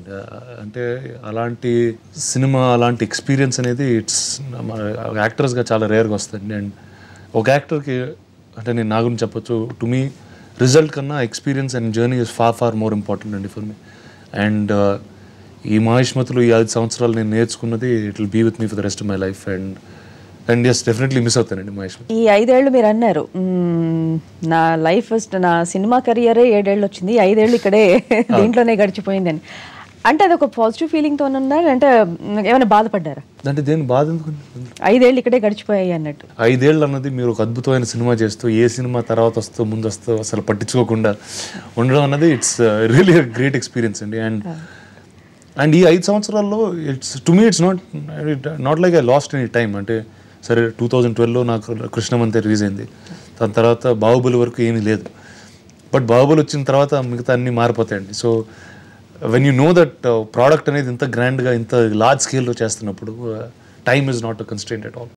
అండి. అంటే అలాంటి సినిమా అలాంటి ఎక్స్పీరియన్స్ అనేది ఇట్స్ యాక్టర్స్గా చాలా రేర్గా వస్తుంది. అండ్ ఒక యాక్టర్కి అంటే నేను నా గురించి చెప్పొచ్చు, టు మీ రిజల్ట్ కన్నా experience and journey is far more important అండి ఫర్ మీ. అండ్ ఈ మహేష్మతులు ఈ 5 సంవత్సరాలు నేను నేర్చుకున్నది it will be with me for the rest of my life. And yes definitely miss అవుతానండి మహేష్. ఈ 5 ఏళ్ళు మీరు అన్నారు, నా లైఫ్ నా సినిమా కెరియరే 7 ఏళ్ళు వచ్చింది, 5 ఏళ్ళు ఇక్కడే దీంట్లోనే గడిచిపోయిందని. అంటే అది ఒక పాజిటివ్ ఫీలింగ్తో ఉందా, అంటే ఏమైనా బాధపడ్డారా? అంటే దేని బాధ ఎందుకు? 5 ఏళ్ళు ఇక్కడే గడిచిపోయాయి అన్నట్టు. 5 ఏళ్ళు అన్నది మీరు ఒక అద్భుతమైన సినిమా చేస్తూ ఏ సినిమా తర్వాత వస్తూ ముందు వస్తూ అసలు పట్టించుకోకుండా ఉండడం అన్నది ఇట్స్ రియలీ గ్రేట్ ఎక్స్పీరియన్స్ అండి. అండ్ ఈ 5 సంవత్సరాల్లో it's to me it's not like I last any time. అంటే సరే 2012లో నాకు కృష్ణమంతే రిలీజ్ అయింది, దాని తర్వాత బాహుబలి వరకు ఏమీ లేదు. బట్ బాహుబలి వచ్చిన తర్వాత మిగతా అన్నీ మారిపోతాయండి. So when you know that product అనేది ఇంత గ్రాండ్గా ఇంత లార్జ్ స్కేల్లో చేస్తున్నప్పుడు time is not a constraint at all.